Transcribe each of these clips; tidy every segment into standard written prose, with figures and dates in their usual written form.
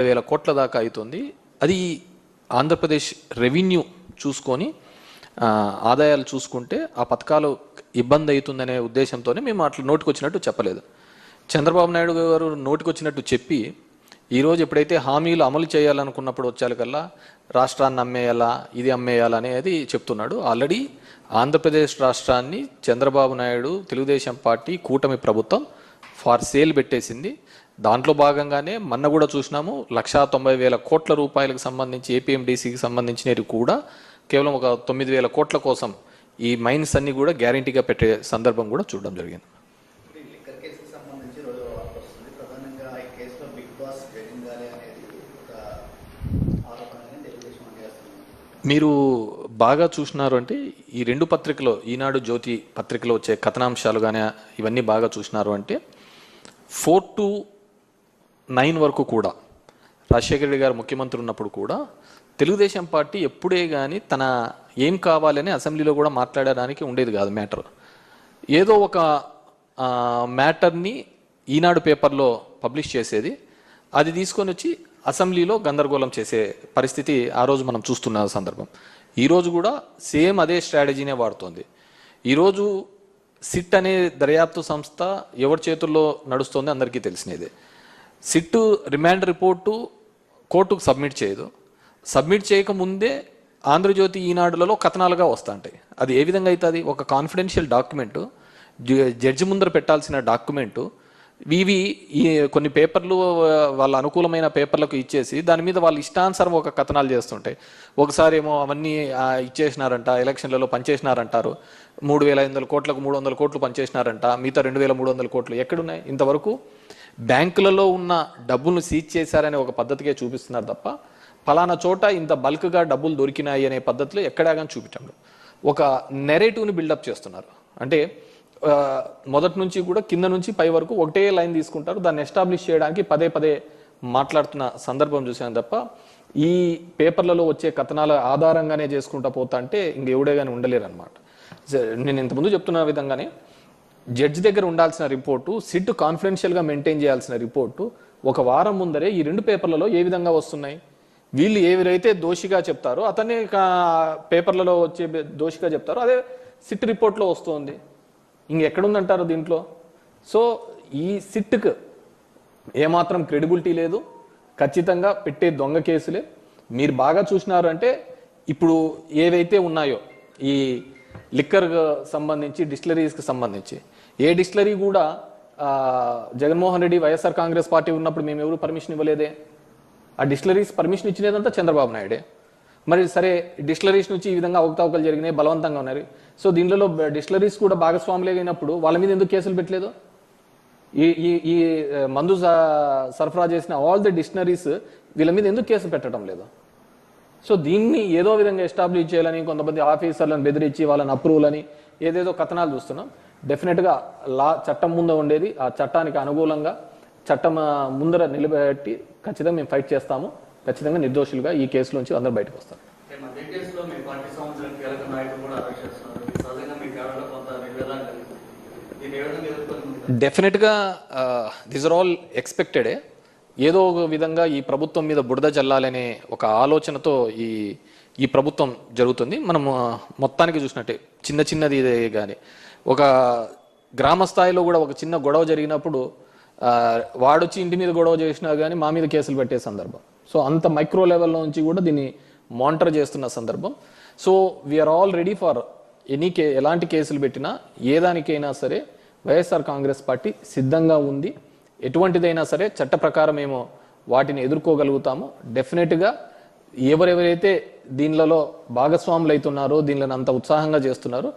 వేల కోట్ల దాకా అవుతుంది. అది ఆంధ్రప్రదేశ్ రెవెన్యూ చూసుకొని ఆదాయాలు చూసుకుంటే ఆ పథకాలు ఇబ్బంది అవుతుందనే ఉద్దేశంతోనే మేము అట్లా నోటికొచ్చినట్టు చెప్పలేదు. చంద్రబాబు నాయుడు గారు నోటికొచ్చినట్టు చెప్పి ఈరోజు ఎప్పుడైతే హామీలు అమలు చేయాలనుకున్నప్పుడు వచ్చేకల్లా రాష్ట్రాన్ని అమ్మేయాలా, ఇది అమ్మేయాలా అనేది చెప్తున్నాడు. ఆల్రెడీ ఆంధ్రప్రదేశ్ రాష్ట్రాన్ని చంద్రబాబు నాయుడు తెలుగుదేశం పార్టీ కూటమి ప్రభుత్వం ఫార్ సేల్ పెట్టేసింది. దాంట్లో భాగంగానే మొన్న కూడా చూసినాము 1,90,000 కోట్ల రూపాయలకు సంబంధించి ఏపీఎండిసికి సంబంధించినవి కూడా కేవలం ఒక 9,000 కోట్ల కోసం ఈ మైన్స్ అన్ని కూడా గ్యారంటీగా పెట్టే సందర్భం కూడా చూడడం జరిగింది. మీరు బాగా చూసినారు అంటే ఈ రెండు పత్రికలో, ఈనాడు జ్యోతి పత్రికలో వచ్చే కథనాంశాలు కానీ ఇవన్నీ బాగా చూసినారు అంటే 4 to 9 వరకు కూడా రాజశేఖర రెడ్డి గారు ముఖ్యమంత్రి ఉన్నప్పుడు కూడా తెలుగుదేశం పార్టీ ఎప్పుడే కానీ తన ఏం కావాలని అసెంబ్లీలో కూడా మాట్లాడడానికి ఉండేది కాదు మ్యాటర్. ఏదో ఒక మ్యాటర్ని ఈనాడు పేపర్లో పబ్లిష్ చేసేది, అది తీసుకొని వచ్చి అసెంబ్లీలో గందరగోళం చేసే పరిస్థితి ఆ రోజు మనం చూస్తున్న సందర్భం. ఈరోజు కూడా సేమ్ అదే స్ట్రాటజీనే వాడుతోంది. ఈరోజు సిట్ అనే దర్యాప్తు సంస్థ ఎవరి చేతుల్లో నడుస్తుంది అందరికీ తెలిసినదే. సిట్ రిమాండ్ రిపోర్టు కోర్టుకు సబ్మిట్ చేయదు. సబ్మిట్ చేయకముందే ఆంధ్రజ్యోతి ఈనాడులలో కథనాలుగా వస్తుంటాయి. అది ఏ విధంగా అవుతుంది? ఒక కాన్ఫిడెన్షియల్ డాక్యుమెంటు, జడ్జి ముందర పెట్టాల్సిన డాక్యుమెంటు, ఇవి కొన్ని పేపర్లు వాళ్ళ అనుకూలమైన పేపర్లకు ఇచ్చేసి దాని మీద వాళ్ళు ఇష్టానుసారం ఒక కథనాలు చేస్తుంటాయి. ఒకసారి ఏమో అవన్నీ ఇచ్చేసినారంట, ఎలక్షన్లలో పనిచేసినారంటారు, 3,500 కోట్లకు 300 కోట్లు పనిచేసినారంట, మిగతా 2,300 కోట్లు ఎక్కడున్నాయి? ఇంతవరకు బ్యాంకులలో ఉన్న డబ్బులను సీజ్ చేశారనే ఒక పద్ధతికే చూపిస్తున్నారు తప్ప ఫలానా చోట ఇంత బల్క్గా డబ్బులు దొరికినాయి అనే పద్ధతిలో ఎక్కడా కానీ చూపించండి. ఒక నెరేటివ్ని బిల్డప్ చేస్తున్నారు. అంటే మొదటి నుంచి కూడా కింద నుంచి పై వరకు ఒకటే లైన్ తీసుకుంటారు. దాన్ని ఎస్టాబ్లిష్ చేయడానికి పదే పదే మాట్లాడుతున్న సందర్భం చూసాను తప్ప ఈ పేపర్లలో వచ్చే కథనాల ఆధారంగానే చేసుకుంటా పోతా అంటే ఇంకెవడే కానీ ఉండలేరు అనమాట. నేను ఇంతకుముందు చెప్తున్న విధంగానే జడ్జి దగ్గర ఉండాల్సిన రిపోర్టు, సిట్ కాన్ఫిడెన్షియల్గా మెయింటైన్ చేయాల్సిన రిపోర్టు ఒక వారం ముందరే ఈ రెండు పేపర్లలో ఏ విధంగా వస్తున్నాయి? వీళ్ళు ఎవరైతే దోషిగా చెప్తారో అతనే పేపర్లలో వచ్చే దోషిగా చెప్తారో అదే సిట్ రిపోర్ట్లో వస్తుంది. ఇంకెక్కడుందంటారు దీంట్లో? సో ఈ సిట్కు ఏమాత్రం క్రెడిబిలిటీ లేదు. ఖచ్చితంగా పెట్టే దొంగ కేసులే. మీరు బాగా చూసినారు అంటే ఇప్పుడు ఏవైతే ఉన్నాయో ఈ లిక్కర్కి సంబంధించి, డిస్టిలరీస్కి సంబంధించి ఏ డిస్టిలరీ కూడా జగన్మోహన్ రెడ్డి వైఎస్ఆర్ కాంగ్రెస్ పార్టీ ఉన్నప్పుడు మేము ఎవరు పర్మిషన్ ఇవ్వలేదే. ఆ డిస్టిలరీస్ పర్మిషన్ ఇచ్చినదంతా చంద్రబాబు నాయుడే. మరి సరే, డిస్టిలరీస్ నుంచి ఈ విధంగా అవకతవకలు జరిగినాయి, బలవంతంగా ఉన్నారు. సో దీనిలో డిస్టిలరీస్ కూడా భాగస్వాములు అయినప్పుడు వాళ్ళ మీద ఎందుకు కేసులు పెట్టలేదు? ఈ మందు సరఫరా చేసిన ఆల్ ది డిస్టిలరీస్ వీళ్ళ మీద ఎందుకు కేసు పెట్టడం లేదు? సో దీన్ని ఏదో విధంగా ఎస్టాబ్లిష్ చేయాలని కొంతమంది ఆఫీసర్లను బెదిరించి వాళ్ళని అప్రూవల్ అని ఏదేదో కథనాలు చూస్తున్నాం. డెఫినెట్గా చట్టం ముందు ఉండేది, ఆ చట్టానికి అనుకూలంగా చట్టం ముందర నిలబెట్టి ఖచ్చితంగా మేము ఫైట్ చేస్తాము. ఖచ్చితంగా నిర్దోషులుగా ఈ కేసులోంచి అందరూ బయటకు వస్తారు. డెఫినెట్గా దిస్ ఆర్ ఆల్ ఎక్స్పెక్టెడే. ఏదో ఒక విధంగా ఈ ప్రభుత్వం మీద బురద జల్లాలనే ఒక ఆలోచనతో ఈ ప్రభుత్వం జరుగుతుంది. మనం మొత్తానికి చూసినట్టే చిన్నది కానీ ఒక గ్రామ స్థాయిలో కూడా ఒక చిన్న గొడవ జరిగినప్పుడు వాడొచ్చి ఇంటి మీద గొడవ చేసినా కానీ మా మీద కేసులు పెట్టే సందర్భం. సో అంత మైక్రో లెవెల్లో నుంచి కూడా దీన్ని మానిటర్ చేస్తున్న సందర్భం. So we're all ready for ఎలాంటి కేసులు పెట్టినా ఏ దానికైనా సరే వైఎస్ఆర్ కాంగ్రెస్ పార్టీ సిద్ధంగా ఉంది. ఎటువంటిదైనా సరే చట్ట ప్రకారం మేము వాటిని ఎదుర్కోగలుగుతాము. డెఫినెట్గా ఎవరెవరైతే దీనిలలో భాగస్వాములు అవుతున్నారో, దీనిలో అంత ఉత్సాహంగా చేస్తున్నారో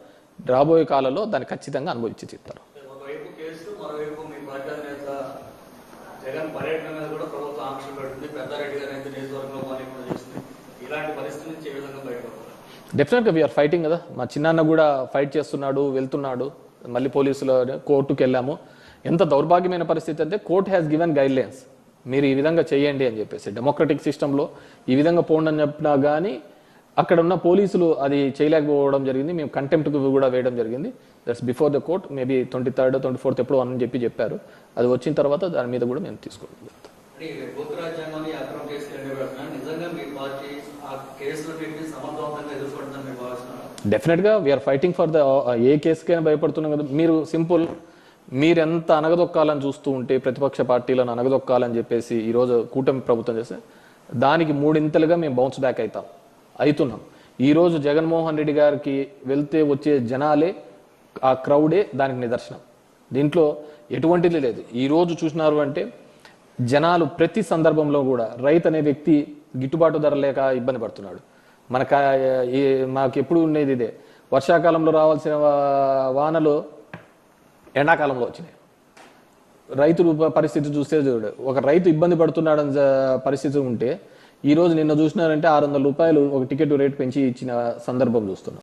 రాబోయే కాలంలో దాన్ని ఖచ్చితంగా అనుభవించి చెప్తారు. డెఫినెట్గా వీఆర్ ఫైటింగ్ కదా. మా చిన్నాన్న కూడా ఫైట్ చేస్తున్నాడు, వెళ్తున్నాడు. మళ్ళీ పోలీసులు కోర్టుకు వెళ్ళాము. ఎంత దౌర్భాగ్యమైన పరిస్థితి అంటే court has given guide lines, మీరు ఈ విధంగా చేయండి అని చెప్పేసి. డెమోక్రటిక్ సిస్టంలో ఈ విధంగా పోండి అని చెప్పినా కానీ అక్కడ ఉన్న పోలీసులు అది చేయలేకపోవడం జరిగింది. మేము కంటెంప్ట్కి కూడా వేయడం జరిగింది. That's before the court. Maybe 23rd 24th ఎప్పుడు అని చెప్పారు. అది వచ్చిన తర్వాత దాని మీద కూడా మేము తీసుకోవాలి. అంటే భూత రాజ్యాంగాన్ని అక్రమం కేసు పెడుతున్నారు. నిజంగా మీ పార్టీ ఆ కేసులన్నింటినీ సమర్థవంతంగా ఎదుర్కొంటుందని మీరు భావిస్తున్నారు? డెఫినెట్గా వీఆర్ ఫైటింగ్ ఫర్ ద ఏ కేసుకైనా భయపడుతున్నాం కదా. మీరు సింపుల్, మీరెంత అనగదొక్కాలని చూస్తూ ఉంటే ప్రతిపక్ష పార్టీలను అనగదొక్కాలని చెప్పేసి ఈరోజు కూటమి ప్రభుత్వం చేస్తే దానికి మూడింతలుగా మేము బౌన్స్ బ్యాక్ అవుతున్నాం. ఈరోజు జగన్మోహన్ రెడ్డి గారికి వెళ్తే వచ్చే జనాలే, ఆ క్రౌడే దానికి నిదర్శనం. దీంట్లో ఎటువంటిది లేదు. ఈరోజు చూసినారు అంటే జనాలు ప్రతి సందర్భంలో కూడా రైతు అనే వ్యక్తి గిట్టుబాటు ధర లేక ఇబ్బంది పడుతున్నాడు. మాకు ఎప్పుడు ఉండేది ఇదే, వర్షాకాలంలో రావాల్సిన వానలు ఎండాకాలంలో వచ్చినాయి. రైతులు పరిస్థితి చూస్తే చూడు, ఒక రైతు ఇబ్బంది పడుతున్నాడని పరిస్థితి ఉంటే ఈరోజు నిన్న చూసినారంటే 600 రూపాయలు ఒక టికెట్ రేట్ పెంచి ఇచ్చిన సందర్భం చూస్తున్నాం.